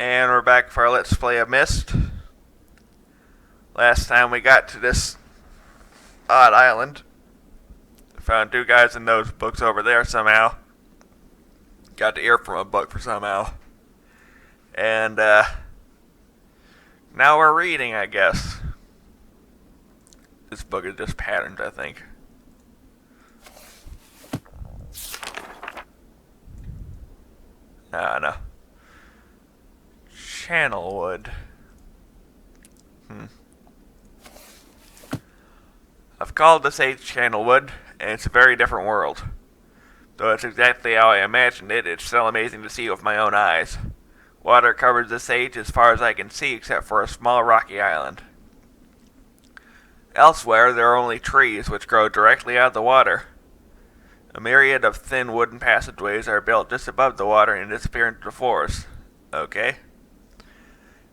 And we're back for our Let's Play of Myst. Last time we got to this odd island. Found two guys in those books over there somehow. Got to hear from a book for somehow. And, now we're reading, I guess. This book is just patterns, I think. No. Channelwood. I've called this age Channelwood, and it's a very different world. Though it's exactly how I imagined it, it's still amazing to see with my own eyes. Water covers this age as far as I can see except for a small rocky island. Elsewhere, there are only trees which grow directly out of the water. A myriad of thin wooden passageways are built just above the water and disappear into the forest. Okay.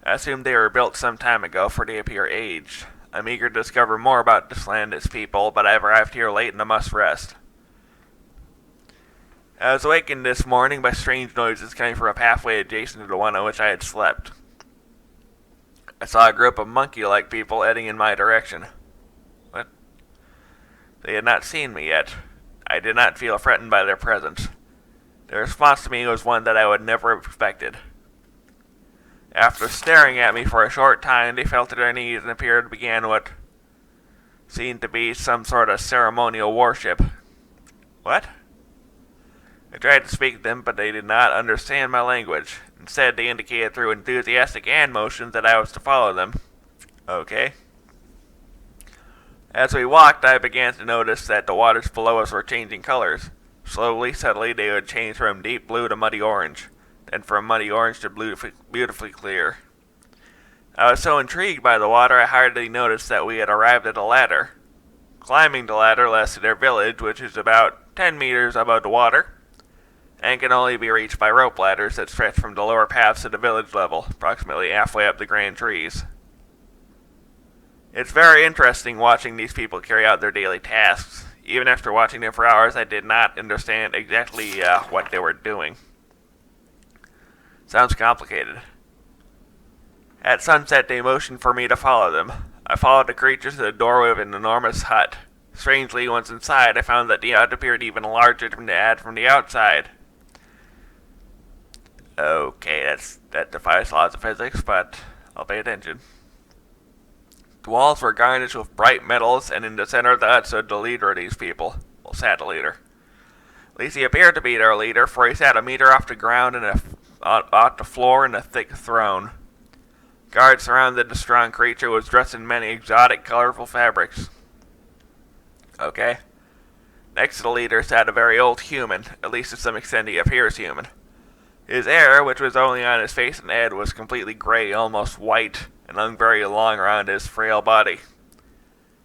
I assume they were built some time ago, for they appear aged. I'm eager to discover more about this land and its people, but I've arrived here late and I must rest. I was awakened this morning by strange noises coming from a pathway adjacent to the one on which I had slept. I saw a group of monkey-like people heading in my direction. What? They had not seen me yet. I did not feel threatened by their presence. Their response to me was one that I would never have expected. After staring at me for a short time, they fell to their knees and appeared to begin what seemed to be some sort of ceremonial worship. What? I tried to speak to them, but they did not understand my language. Instead, they indicated through enthusiastic hand motions that I was to follow them. Okay. As we walked, I began to notice that the waters below us were changing colors. Slowly, subtly, they would change from deep blue to muddy orange, then from muddy orange to beautifully clear. I was so intrigued by the water, I hardly noticed that we had arrived at a ladder. Climbing the ladder led to their village, which is about 10 meters above the water, and can only be reached by rope ladders that stretch from the lower paths to the village level, approximately halfway up the grand trees. It's very interesting watching these people carry out their daily tasks. Even after watching them for hours, I did not understand exactly what they were doing. Sounds complicated. At sunset, they motioned for me to follow them. I followed the creatures to the doorway of an enormous hut. Strangely, once inside, I found that the hut appeared even larger than the outside. Okay, that defies laws of physics, but I'll pay attention. The walls were garnished with bright metals, and in the center of the hut stood the leader of these people. Well, sat the leader. At least he appeared to be their leader, for he sat a meter off the ground and off the floor in a thick throne. Guards surrounded the strong creature, who was dressed in many exotic, colorful fabrics. Okay. Next to the leader sat a very old human. At least to some extent he appears human. His hair, which was only on his face and head, was completely gray, almost white, and hung very long around his frail body.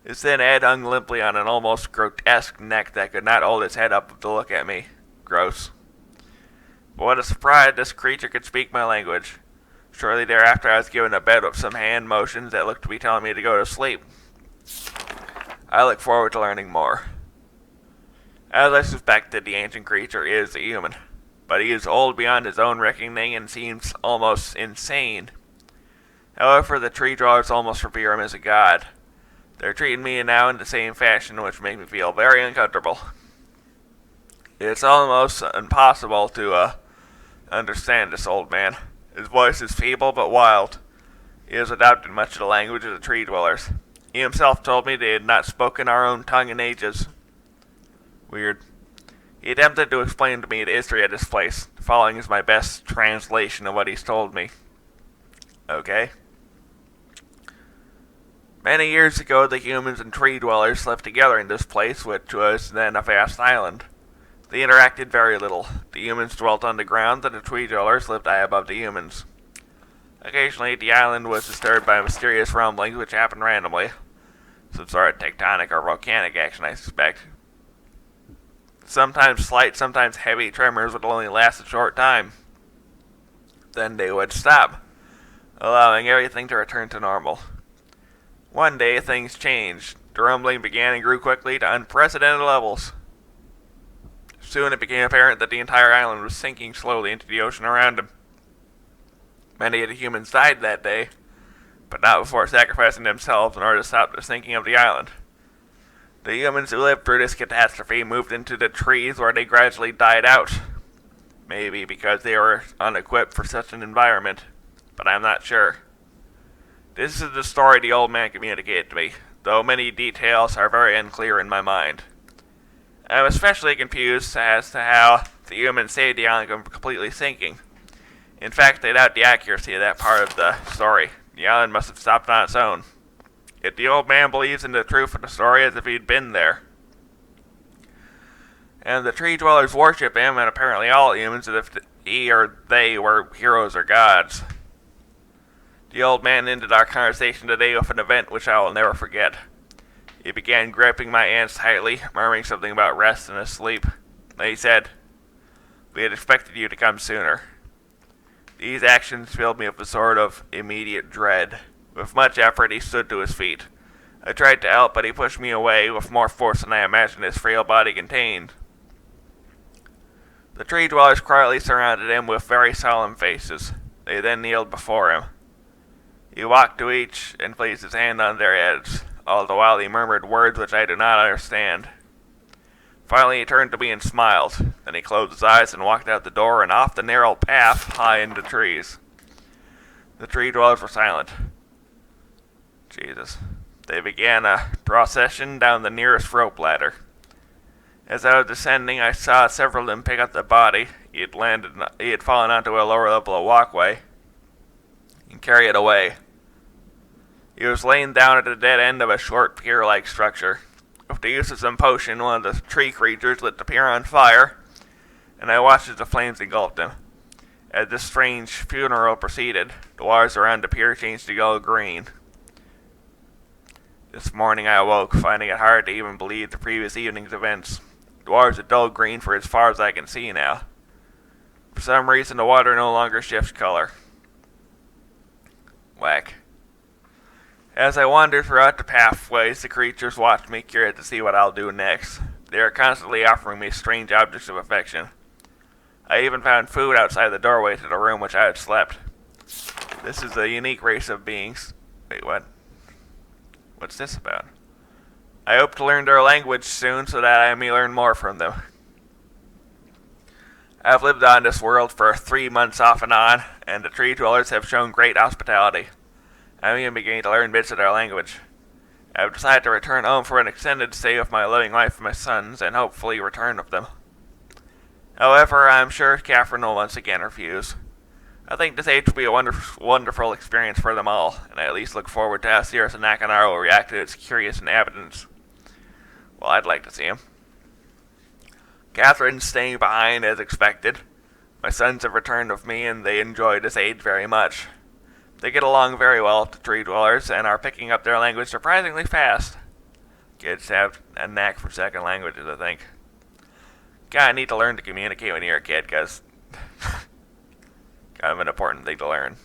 His thin head hung limply on an almost grotesque neck that could not hold its head up to look at me. Gross. But what a surprise, this creature could speak my language. Shortly thereafter, I was given a bed with some hand motions that looked to be telling me to go to sleep. I look forward to learning more. As I suspected, the ancient creature is a human, but he is old beyond his own reckoning and seems almost insane. However, the tree dwellers almost revere him as a god. They're treating me now in the same fashion, which makes me feel very uncomfortable. It's almost impossible to understand this old man. His voice is feeble but wild. He has adopted much of the language of the tree dwellers. He himself told me they had not spoken our own tongue in ages. Weird. He attempted to explain to me the history of this place. The following is my best translation of what he's told me. Okay. Many years ago, the humans and tree dwellers lived together in this place, which was then a vast island. They interacted very little. The humans dwelt on the ground, and the tree dwellers lived high above the humans. Occasionally, the island was disturbed by mysterious rumblings which happened randomly. Some sort of tectonic or volcanic action, I suspect. Sometimes slight, sometimes heavy tremors would only last a short time. Then they would stop, allowing everything to return to normal. One day, things changed. The rumbling began and grew quickly to unprecedented levels. Soon it became apparent that the entire island was sinking slowly into the ocean around him. Many of the humans died that day, but not before sacrificing themselves in order to stop the sinking of the island. The humans who lived through this catastrophe moved into the trees where they gradually died out. Maybe because they were unequipped for such an environment, but I'm not sure. This is the story the old man communicated to me, though many details are very unclear in my mind. I'm especially confused as to how the humans saved the island from completely sinking. In fact, I doubt the accuracy of that part of the story. The island must have stopped on its own. If the old man believes in the truth of the story as if he'd been there. And the tree dwellers worship him, and apparently all humans, as if he or they were heroes or gods. The old man ended our conversation today with an event which I will never forget. He began gripping my hands tightly, murmuring something about rest and sleep. Then he said, "We had expected you to come sooner." These actions filled me with a sort of immediate dread. With much effort, he stood to his feet. I tried to help, but he pushed me away with more force than I imagined his frail body contained. The tree dwellers quietly surrounded him with very solemn faces. They then kneeled before him. He walked to each and placed his hand on their heads. All the while he murmured words which I do not understand. Finally he turned to me and smiled. Then he closed his eyes and walked out the door and off the narrow path high into the trees. The tree dwellers were silent. Jesus. They began a procession down the nearest rope ladder. As I was descending, I saw several of them pick up the body. He had fallen onto a lower level of walkway and carry it away. He was laying down at the dead end of a short pier-like structure. With the use of some potion, one of the tree creatures lit the pier on fire, and I watched as the flames engulfed him. As this strange funeral proceeded, the waters around the pier changed to go green. This morning I awoke, finding it hard to even believe the previous evening's events. The water's a dull green for as far as I can see now. For some reason, the water no longer shifts color. Whack. As I wandered throughout the pathways, the creatures watched me, curious to see what I'll do next. They are constantly offering me strange objects of affection. I even found food outside the doorway to the room which I had slept. This is a unique race of beings. Wait, what? What's this about? I hope to learn their language soon so that I may learn more from them. I have lived on this world for 3 months off and on, and the tree dwellers have shown great hospitality. I am even beginning to learn bits of their language. I have decided to return home for an extended stay with my living life with my sons, and hopefully return with them. However, I am sure Catherine will once again refuse. I think this age will be a wonderful experience for them all, and I at least look forward to how Sirius and Akanar will react to its curious inhabitants. Well, I'd like to see him. Catherine's staying behind as expected. My sons have returned with me, and they enjoy this age very much. They get along very well with the tree dwellers, and are picking up their language surprisingly fast. Kids have a knack for second languages, I think. Kinda need to learn to communicate when you're a kid, because kind of an important thing to learn.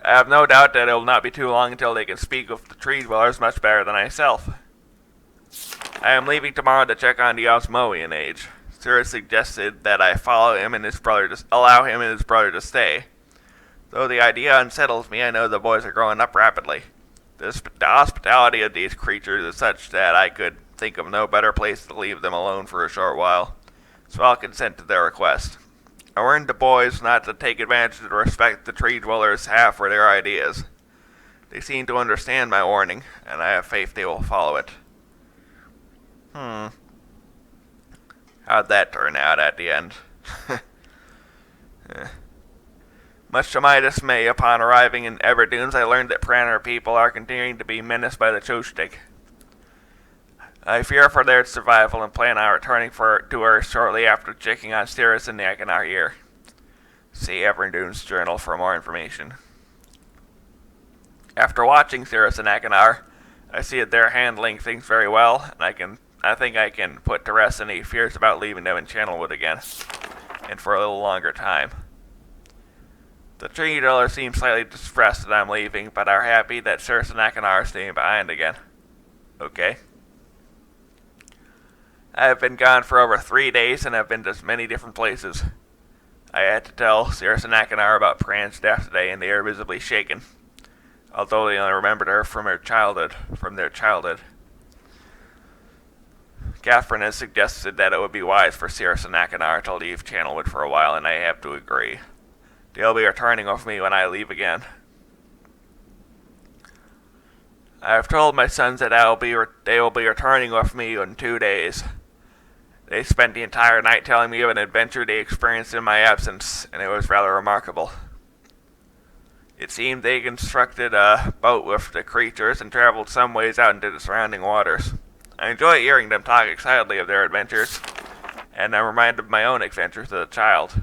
I have no doubt that it will not be too long until they can speak with the tree dwellers much better than myself. I am leaving tomorrow to check on the Osmoian age. Sirius suggested that I follow him and allow him and his brother to stay. Though the idea unsettles me, I know the boys are growing up rapidly. The hospitality of these creatures is such that I could think of no better place to leave them alone for a short while, so I'll consent to their request. I warned the boys not to take advantage of the respect the tree dwellers have for their ideas. They seem to understand my warning, and I have faith they will follow it. How'd that turn out at the end? Much to my dismay, upon arriving in Everdunes, I learned that Pranar people are continuing to be menaced by the Chostik. I fear for their survival and plan on returning to Earth shortly after checking on Sirius and the Akanar here. See Everdunes Journal for more information. After watching Sirius and Akanar, I see that they're handling things very well, and I think I can put to rest any fears about leaving them in Channelwood again, and for a little longer time. The tree dwellers seem slightly distressed that I'm leaving, but are happy that Sirius and Akanar are staying behind again. Okay. I have been gone for over 3 days and have been to many different places. I had to tell Selenetic about Pran's death today, and they are visibly shaken, although they only remembered her from their childhood. Catherine has suggested that it would be wise for Selenetic to leave Channelwood for a while, and I have to agree. They'll be returning with me when I leave again. I have told my sons that they will be returning with me in 2 days. They spent the entire night telling me of an adventure they experienced in my absence, and it was rather remarkable. It seemed they constructed a boat with the creatures and traveled some ways out into the surrounding waters. I enjoy hearing them talk excitedly of their adventures, and I'm reminded of my own adventures as a child.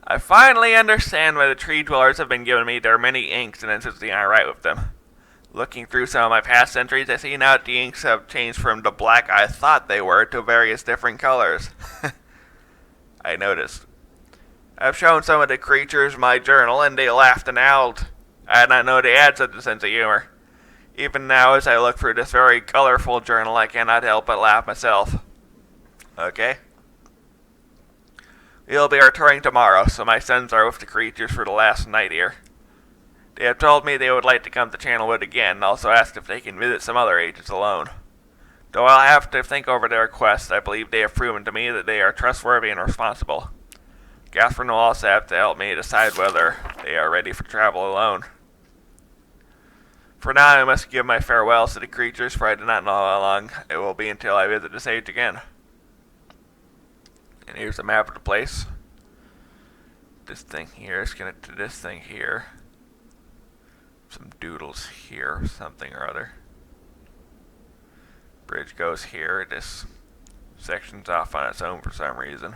I finally understand why the tree dwellers have been giving me their many inks and insisting I write with them. Looking through some of my past entries, I see now that the inks have changed from the black I thought they were to various different colors. I noticed. I've shown some of the creatures my journal, and they laughed and howled. I did not know they had such a sense of humor. Even now, as I look through this very colorful journal, I cannot help but laugh myself. Okay? We'll be returning tomorrow, so my sons are with the creatures for the last night here. They have told me they would like to come to Channelwood again, and also asked if they can visit some other agents alone. Though I'll have to think over their request, I believe they have proven to me that they are trustworthy and responsible. Catherine will also have to help me decide whether they are ready for travel alone. For now, I must give my farewells to the creatures, for I do not know how long it will be until I visit this age again. And here's a map of the place. This thing here is connected to this thing here. Some doodles here, something or other. Bridge goes here. This section's off on its own for some reason.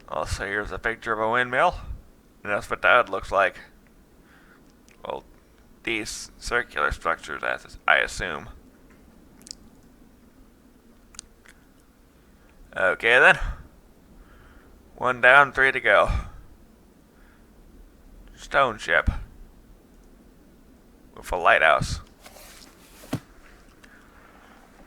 Also, here's a picture of a windmill. And that's what that looks like. Well, these circular structures, as I assume. Okay then. 1 down, 3 to go. Stoneship. With a lighthouse.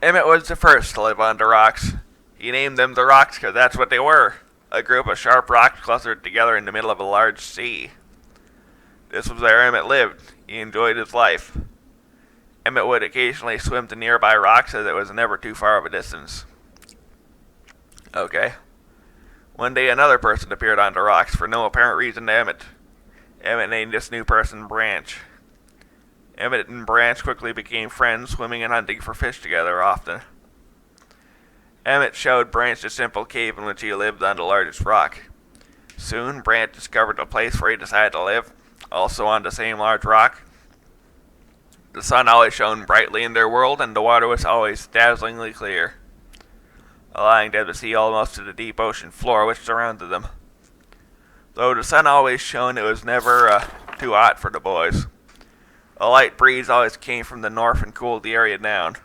Emmett was the first to live on the rocks. He named them the rocks because that's what they were. A group of sharp rocks clustered together in the middle of a large sea. This was where Emmett lived. He enjoyed his life. Emmett would occasionally swim to nearby rocks as it was never too far of a distance. Okay. One day another person appeared on the rocks for no apparent reason to Emmett. Emmett named this new person Branch. Emmett and Branch quickly became friends, swimming and hunting for fish together often. Emmett showed Branch the simple cave in which he lived on the largest rock. Soon, Branch discovered a place where he decided to live, also on the same large rock. The sun always shone brightly in their world, and the water was always dazzlingly clear, allowing them to see almost to the deep ocean floor which surrounded them. Though the sun always shone, it was never too hot for the boys. A light breeze always came from the north and cooled the area down.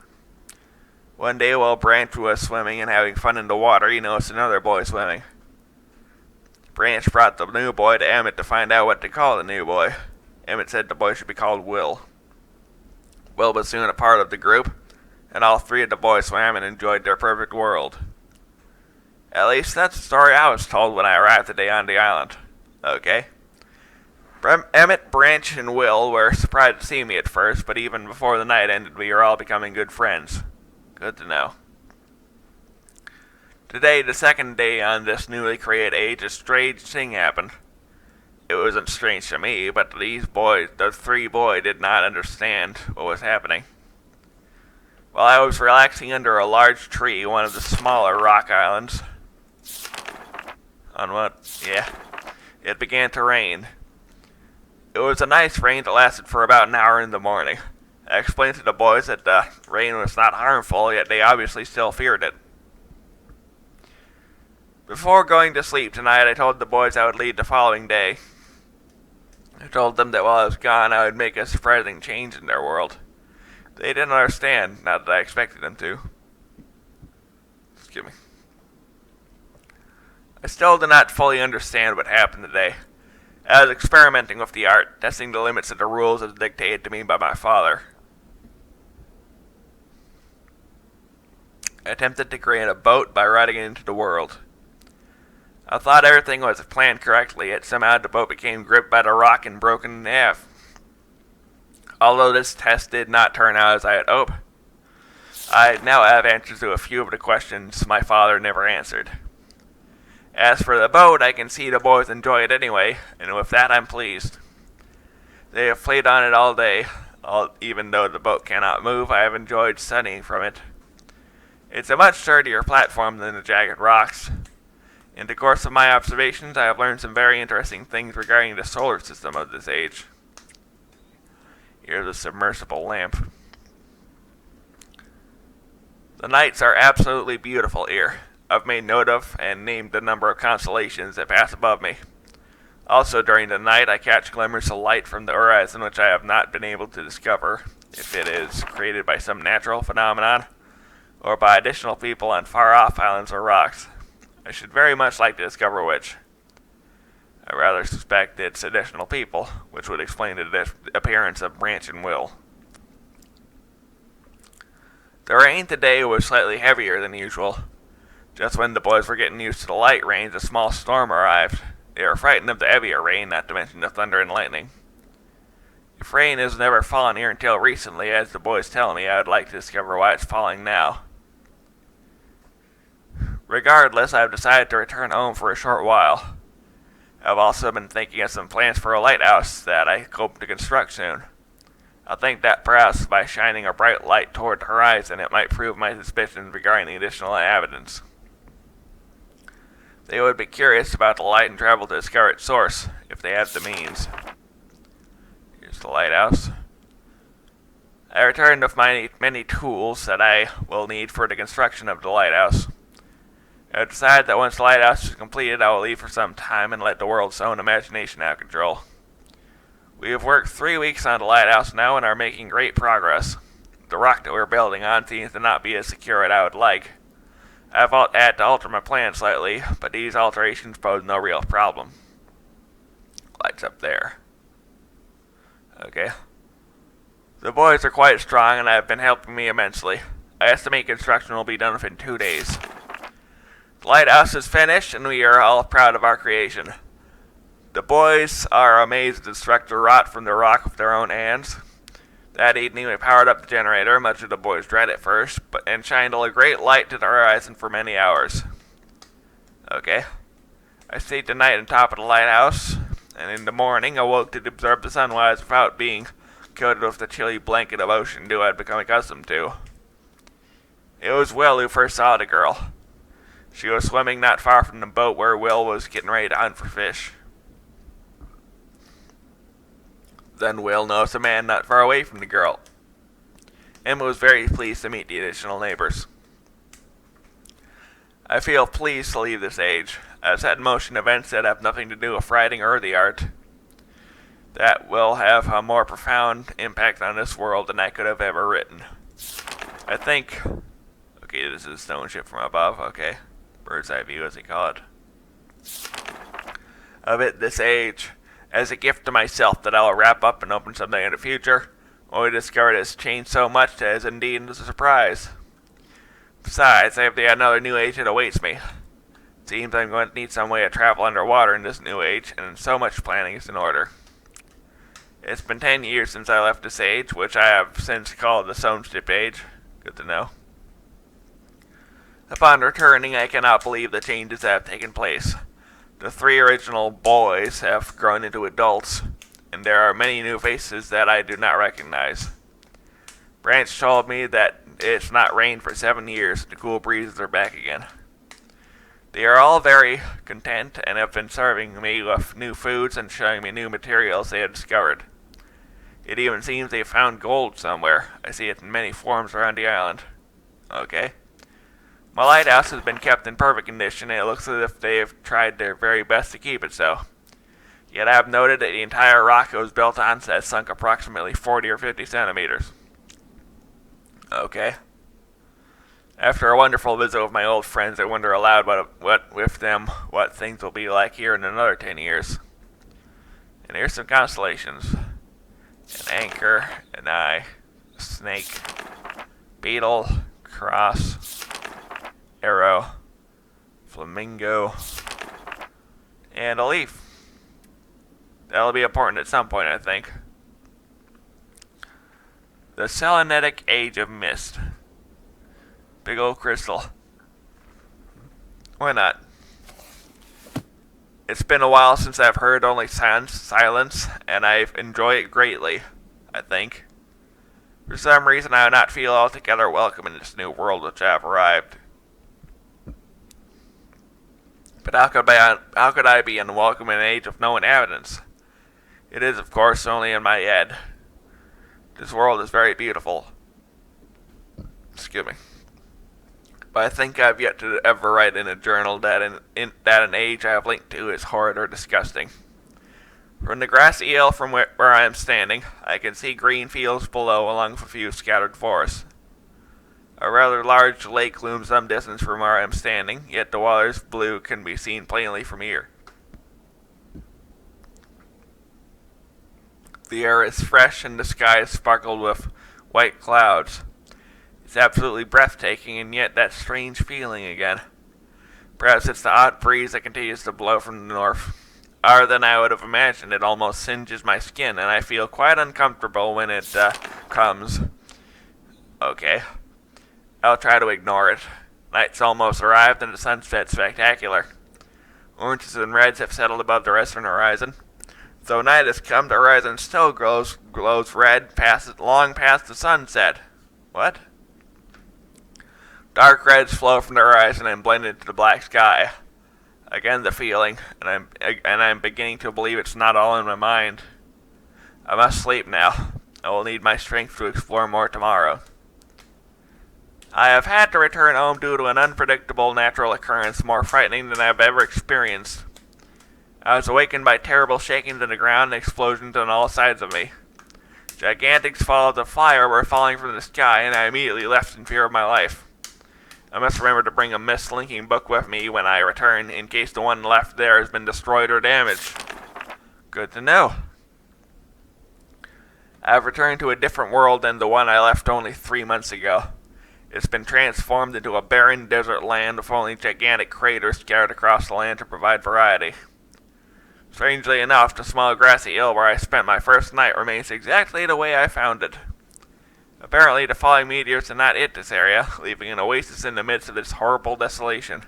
One day while Branch was swimming and having fun in the water, he noticed another boy swimming. Branch brought the new boy to Emmett to find out what to call the new boy. Emmett said the boy should be called Will. Will was soon a part of the group, and all 3 of the boys swam and enjoyed their perfect world. At least that's the story I was told when I arrived today on the island. Okay. Emmett, Branch, and Will were surprised to see me at first, but even before the night ended, we were all becoming good friends. Good to know. Today, the second day on this newly created age, a strange thing happened. It wasn't strange to me, but the 3 boys, did not understand what was happening. While I was relaxing under a large tree, one of the smaller rock islands, it began to rain. It was a nice rain that lasted for about an hour in the morning. I explained to the boys that the rain was not harmful, yet they obviously still feared it. Before going to sleep tonight, I told the boys I would leave the following day. I told them that while I was gone, I would make a surprising change in their world. They didn't understand, not that I expected them to. Excuse me. I still do not fully understand what happened today. I was experimenting with the art, testing the limits of the rules as dictated to me by my father. attempted to create a boat by riding it into the world. I thought everything was planned correctly, yet somehow the boat became gripped by the rock and broken in half. Although this test did not turn out as I had hoped, I now have answers to a few of the questions my father never answered. As for the boat, I can see the boys enjoy it anyway, and with that I'm pleased. They have played on it all day. Even though the boat cannot move, I have enjoyed studying from it. It's a much sturdier platform than the jagged rocks. In the course of my observations, I have learned some very interesting things regarding the solar system of this age. Here's a submersible lamp. The nights are absolutely beautiful here. I've made note of and named the number of constellations that pass above me. Also, during the night, I catch glimmers of light from the horizon which I have not been able to discover if it is created by some natural phenomenon or by additional people on far-off islands or rocks. I should very much like to discover which. I rather suspect it's additional people, which would explain the appearance of Branch and Will. The rain today was slightly heavier than usual. Just when the boys were getting used to the light rains, a small storm arrived. They were frightened of the heavier rain, not to mention the thunder and lightning. If rain has never fallen here until recently, as the boys tell me, I would like to discover why it's falling now. Regardless, I have decided to return home for a short while. I've also been thinking of some plans for a lighthouse that I hope to construct soon. I think that perhaps by shining a bright light toward the horizon, it might prove my suspicions regarding the additional inhabitants. They would be curious about the light and travel to discover its source, if they have the means. Here's the lighthouse. I returned with my many tools that I will need for the construction of the lighthouse. I have decided that once the lighthouse is completed, I will leave for some time and let the world's own imagination have control. We have worked 3 weeks on the lighthouse now and are making great progress. The rock that we're building on seems to not be as secure as I would like. I've had to alter my plan slightly, but these alterations pose no real problem. Lights up there. Okay. The boys are quite strong and have been helping me immensely. I estimate construction will be done within 2 days. The lighthouse is finished and we are all proud of our creation. The boys are amazed at the structure wrought from the rock with their own hands. That evening we powered up the generator, much of the boys dread at first, and shined a great light to the horizon for many hours. Okay. I stayed the night on top of the lighthouse, and in the morning awoke to observe the sunrise without being coated with the chilly blanket of ocean dew I'd become accustomed to. It was Will who first saw the girl. She was swimming not far from the boat where Will was getting ready to hunt for fish. Then Will noticed a man not far away from the girl. Emma was very pleased to meet the additional neighbors. I feel pleased to leave this age. I've set in motion events that have nothing to do with writing or the art. That will have a more profound impact on this world than I could have ever written. I think... Okay, this is Stoneship from above. Okay. Bird's eye view, as they call it. Of it this age... as a gift to myself that I will wrap up and open someday in the future, when we discover it has changed so much that it is indeed a surprise. Besides, I have yet another new age that awaits me. It seems I'm going to need some way to travel underwater in this new age, and so much planning is in order. It's been 10 years since I left this age, which I have since called the Stoneship age. Good to know. Upon returning, I cannot believe the changes that have taken place. The 3 original boys have grown into adults, and there are many new faces that I do not recognize. Branch told me that it's not rained for 7 years, and the cool breezes are back again. They are all very content and have been serving me with new foods and showing me new materials they have discovered. It even seems they found gold somewhere. I see it in many forms around the island. Okay. My lighthouse has been kept in perfect condition, and it looks as if they have tried their very best to keep it so. Yet I have noted that the entire rock it was built on has sunk approximately 40 or 50 centimeters. Okay. After a wonderful visit with my old friends, I wonder aloud what things will be like here in another 10 years. And here's some constellations. An anchor, an eye, a snake, beetle, cross, flamingo, and a leaf. That'll be important at some point, I think. The Selenetic Age of Myst. Big old crystal. Why not? It's been a while since I've heard only silence, and I enjoy it greatly, I think. For some reason, I do not feel altogether welcome in this new world which I have arrived. But how could I be unwelcome in an age of no inhabitants? It is, of course, only in my head. This world is very beautiful. Excuse me. But I think I've yet to ever write in a journal that an age I have linked to is horrid or disgusting. From the grassy hill from where I am standing, I can see green fields below along with a few scattered forests. A rather large lake looms some distance from where I am standing, yet the water's blue can be seen plainly from here. The air is fresh and the sky is sparkled with white clouds. It's absolutely breathtaking, and yet that strange feeling again. Perhaps it's the hot breeze that continues to blow from the north. Hotter than I would have imagined, it almost singes my skin, and I feel quite uncomfortable when it comes. Okay. I'll try to ignore it. Night's almost arrived, and the sunset's spectacular. Oranges and reds have settled above the western horizon. Though night has come, the horizon still glows red long past the sunset. What? Dark reds flow from the horizon and blend into the black sky. Again the feeling, and I'm beginning to believe it's not all in my mind. I must sleep now. I will need my strength to explore more tomorrow. I have had to return home due to an unpredictable natural occurrence more frightening than I have ever experienced. I was awakened by terrible shakings in the ground and explosions on all sides of me. Gigantic falls of fire were falling from the sky, and I immediately left in fear of my life. I must remember to bring a Myst-linking book with me when I return, in case the one left there has been destroyed or damaged. Good to know. I have returned to a different world than the one I left only 3 months ago. It's been transformed into a barren desert land with only gigantic craters scattered across the land to provide variety. Strangely enough, the small grassy hill where I spent my first night remains exactly the way I found it. Apparently, the falling meteors did not hit this area, leaving an oasis in the midst of this horrible desolation.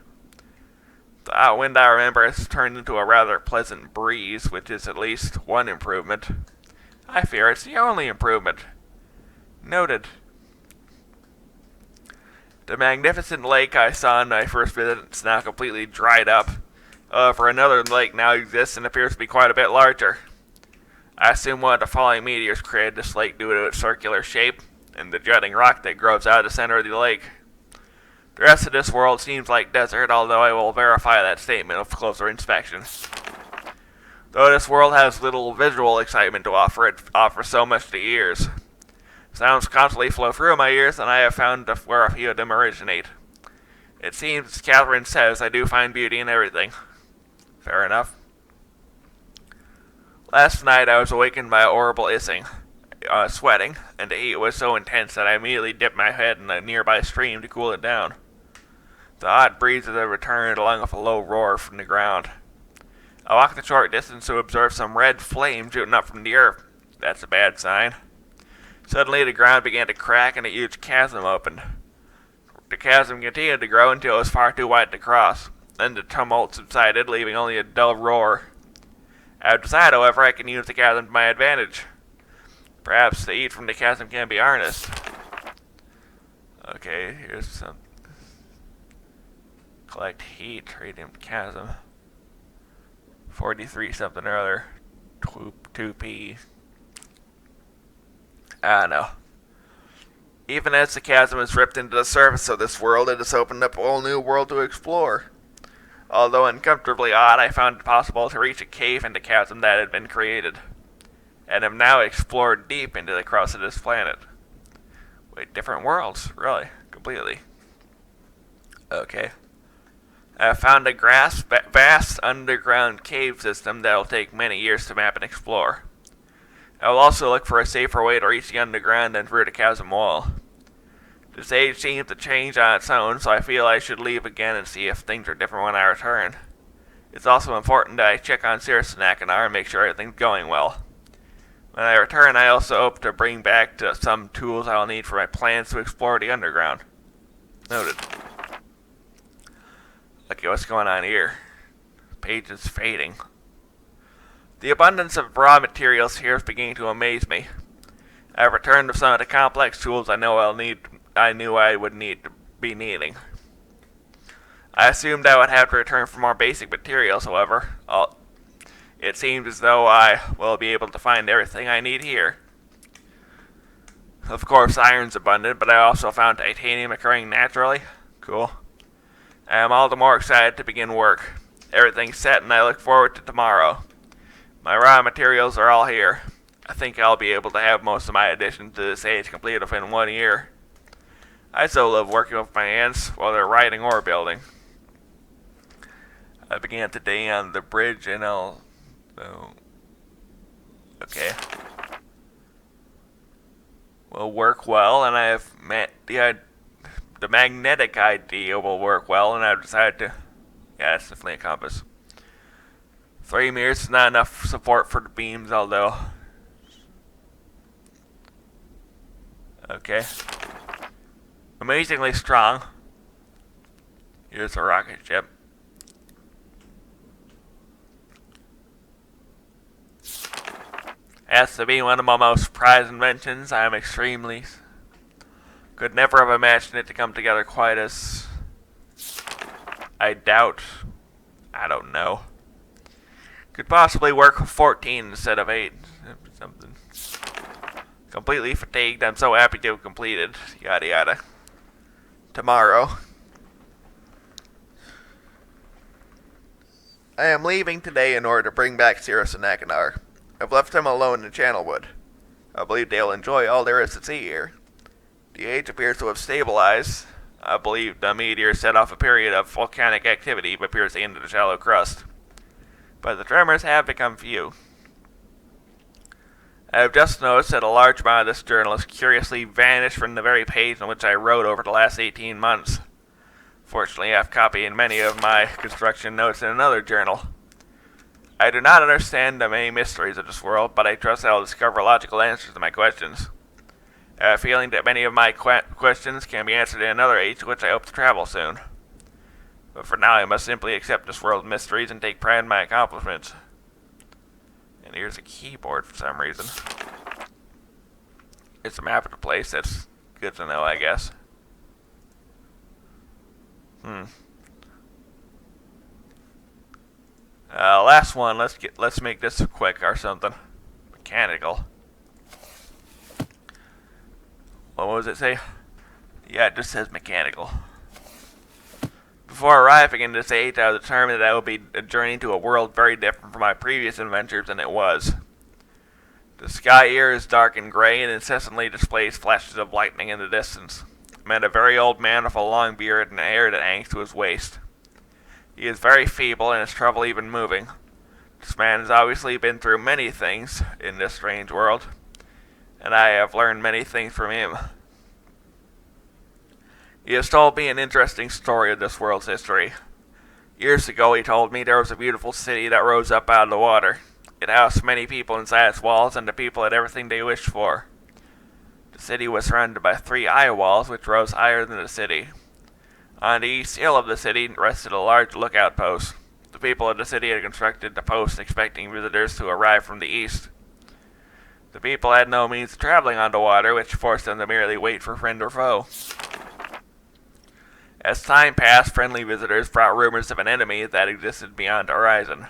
The hot wind, I remember, has turned into a rather pleasant breeze, which is at least one improvement. I fear it's the only improvement. Noted. The magnificent lake I saw in my first visit is now completely dried up. However, another lake now exists and appears to be quite a bit larger. I assume one of the falling meteors created this lake due to its circular shape and the jutting rock that grows out of the center of the lake. The rest of this world seems like desert, although I will verify that statement with closer inspection. Though this world has little visual excitement to offer, it offers so much to ears. Sounds constantly flow through my ears, and I have found where a few of them originate. It seems, as Catherine says, I do find beauty in everything. Fair enough. Last night I was awakened by a horrible hissing, sweating, and the heat was so intense that I immediately dipped my head in a nearby stream to cool it down. The hot breezes had returned along with a low roar from the ground. I walked a short distance to observe some red flame shooting up from the earth. That's a bad sign. Suddenly the ground began to crack and a huge chasm opened. The chasm continued to grow until it was far too wide to cross. Then the tumult subsided, leaving only a dull roar. I have decided, however, I can use the chasm to my advantage. Perhaps the heat from the chasm can be harnessed. Okay, here's some. Collect heat, radiant chasm. 43 something or other. 2p. I don't know. Even as the chasm is ripped into the surface of this world, it has opened up a whole new world to explore. Although uncomfortably odd, I found it possible to reach a cave in the chasm that had been created, and have now explored deep into the crust of this planet. Wait, different worlds? Really? Completely. Okay. I have found a vast underground cave system that will take many years to map and explore. I will also look for a safer way to reach the underground than through the chasm wall. This age seems to change on its own, so I feel I should leave again and see if things are different when I return. It's also important that I check on Selenetic and make sure everything's going well. When I return, I also hope to bring back some tools I'll need for my plans to explore the underground. Noted. Okay, what's going on here? The page is fading. The abundance of raw materials here is beginning to amaze me. I've returned with some of the complex tools I knew I would be needing. I assumed I would have to return for more basic materials, however. It seems as though I will be able to find everything I need here. Of course, iron's abundant, but I also found titanium occurring naturally. Cool. I am all the more excited to begin work. Everything's set and I look forward to tomorrow. My raw materials are all here. I think I'll be able to have most of my additions to this age completed within 1 year. I so love working with my hands, whether writing or building. I began today on the bridge and okay. Will work well, and I have met the magnetic idea will work well, and I've decided to... Yeah, it's definitely a compass. 3 meters is not enough support for the beams, although... Okay. Amazingly strong. Here's a rocket ship. Has to be one of my most prized inventions. I am extremely... Could never have imagined it to come together quite as... I don't know. Could possibly work with 14 instead of 8. Something. Completely fatigued. I'm so happy to have completed. Yada yada. Tomorrow. I am leaving today in order to bring back Selenetic. I've left them alone in Channelwood. I believe they'll enjoy all there is to see here. The age appears to have stabilized. I believe the meteor set off a period of volcanic activity but piercing into the shallow crust. But the tremors have become few. I have just noticed that a large amount of this journal has curiously vanished from the very page on which I wrote over the last 18 months. Fortunately, I've copied many of my construction notes in another journal. I do not understand the many mysteries of this world, but I trust I will discover logical answers to my questions. I have a feeling that many of my questions can be answered in another age to which I hope to travel soon. But for now, I must simply accept this world's mysteries and take pride in my accomplishments. And here's a keyboard for some reason. It's a map of the place. That's good to know, I guess. Last one. Let's make this quick or something. Mechanical. What was it say? Yeah, it just says mechanical. Before arriving in this age, I was determined that I would be journeying to a world very different from my previous adventures, and it was. The sky here is dark and gray and incessantly displays flashes of lightning in the distance. I met a very old man with a long beard and hair that hangs to his waist. He is very feeble and has trouble even moving. This man has obviously been through many things in this strange world, and I have learned many things from him. He has told me an interesting story of this world's history. Years ago, he told me there was a beautiful city that rose up out of the water. It housed many people inside its walls, and the people had everything they wished for. The city was surrounded by 3 eye walls, which rose higher than the city. On the east hill of the city rested a large lookout post. The people of the city had constructed the post expecting visitors to arrive from the east. The people had no means of traveling on the water, which forced them to merely wait for friend or foe. As time passed, friendly visitors brought rumors of an enemy that existed beyond the horizon.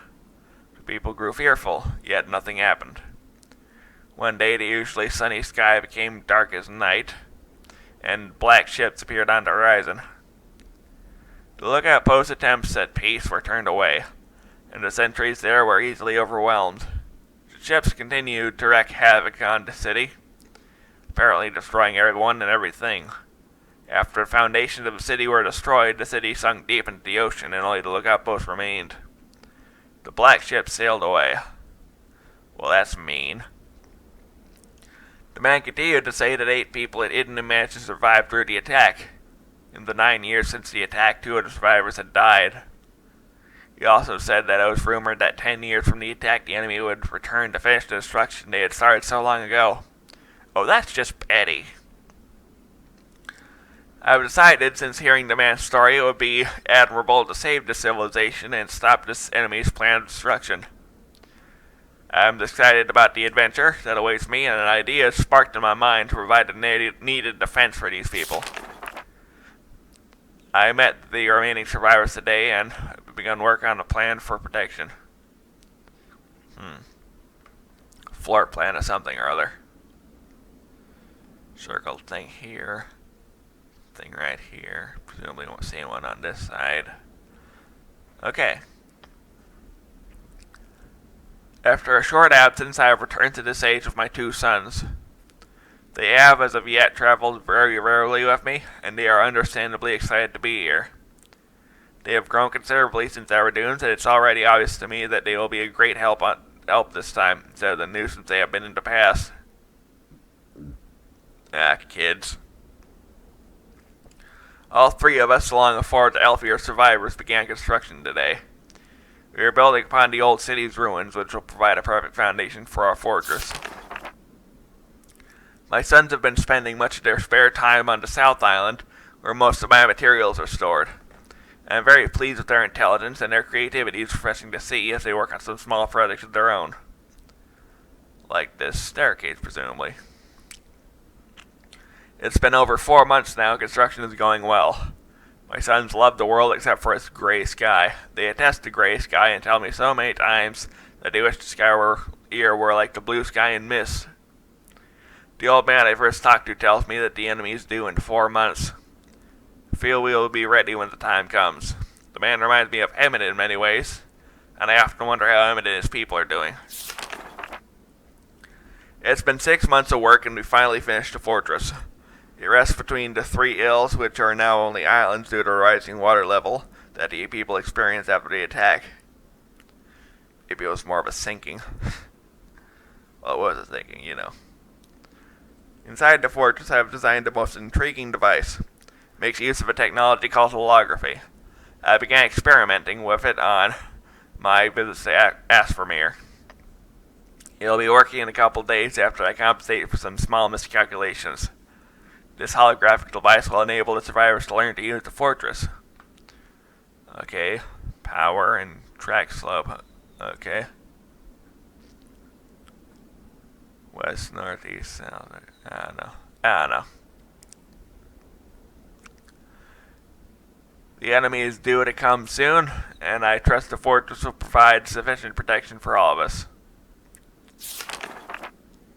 The people grew fearful, yet nothing happened. One day the usually sunny sky became dark as night, and black ships appeared on the horizon. The lookout post attempts at peace were turned away, and the sentries there were easily overwhelmed. The ships continued to wreak havoc on the city, apparently destroying everyone and everything. After the foundations of the city were destroyed, the city sunk deep into the ocean, and only the lookout post remained. The black ship sailed away. Well, that's mean. The man continued to say that 8 people had hidden and managed to survive through the attack. In the 9 years since the attack, 2 of the survivors had died. He also said that it was rumored that 10 years from the attack, the enemy would return to finish the destruction they had started so long ago. Oh, that's just petty. I've decided, since hearing the man's story, it would be admirable to save the civilization and stop this enemy's planned destruction. I'm excited about the adventure that awaits me, and an idea is sparked in my mind to provide the needed defense for these people. I met the remaining survivors today and begun work on a plan for protection. Floor plan of something or other. Circled thing here. Thing right here. Presumably won't see one on this side. Okay. After a short absence, I have returned to this age with my 2 sons. They have, as of yet, traveled very rarely with me, and they are understandably excited to be here. They have grown considerably since our dunes, and it's already obvious to me that they will be a great help this time, instead of the nuisance they have been in the past. Kids. All 3 of us, along with 4 of the Elfier survivors, began construction today. We are building upon the old city's ruins, which will provide a perfect foundation for our fortress. My sons have been spending much of their spare time on the South Island, where most of my materials are stored. I am very pleased with their intelligence, and their creativity is refreshing to see as they work on some small projects of their own. Like this staircase, presumably. It's been over 4 months now, construction is going well. My sons love the world except for its gray sky. They attest to gray sky and tell me so many times that they wish the sky were like the blue sky in Myst. The old man I first talked to tells me that the enemy is due in 4 months. I feel we will be ready when the time comes. The man reminds me of Emmett in many ways, and I often wonder how Emmett and his people are doing. It's been 6 months of work and we finally finished the fortress. It rests between the 3 hills, which are now only islands due to the rising water level that the people experienced after the attack. Maybe it was more of a sinking. Well, it was a sinking, you know. Inside the fortress, I have designed the most intriguing device. It makes use of a technology called holography. I began experimenting with it on my visit to Aspermere. It'll be working in a couple days after I compensate for some small miscalculations. This holographic device will enable the survivors to learn to use the fortress. Okay, power and track slope. Okay. West, north, east, south. I don't know. The enemy is due to come soon, and I trust the fortress will provide sufficient protection for all of us.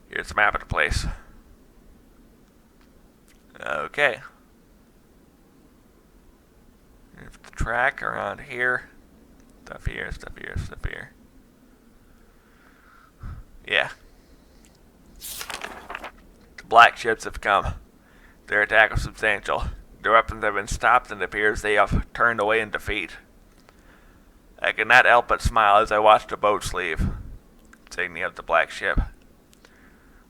Here's the map of the place. Okay. Here's the track around here. Stuff here, stuff here, stuff here. Yeah. The black ships have come. Their attack was substantial. Their weapons have been stopped, and it appears they have turned away in defeat. I could not help but smile as I watched the boats leave. Insignia of the black ship.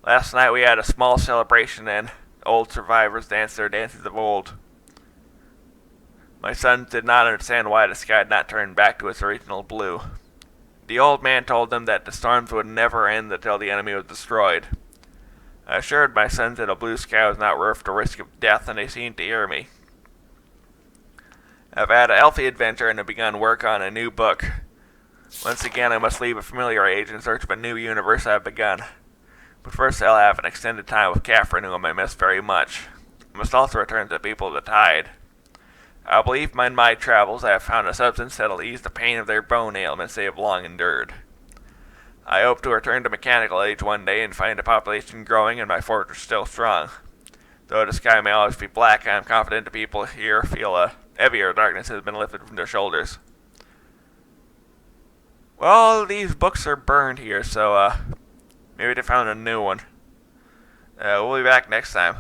Last night we had a small celebration, and old survivors danced their dances of old. My sons did not understand why the sky had not turned back to its original blue. The old man told them that the storms would never end until the enemy was destroyed. I assured my sons that a blue sky was not worth the risk of death, and they seemed to hear me. I've had an elfie adventure and have begun work on a new book. Once again, I must leave a familiar age in search of a new universe I have begun. But first I'll have an extended time with Catherine, whom I miss very much. I must also return to the people of the tide. I believe in my travels I have found a substance that will ease the pain of their bone ailments they have long endured. I hope to return to mechanical age one day and find the population growing and my fortress still strong. Though the sky may always be black, I am confident the people here feel a heavier darkness has been lifted from their shoulders. Well, these books are burned here, so maybe they found a new one. We'll be back next time.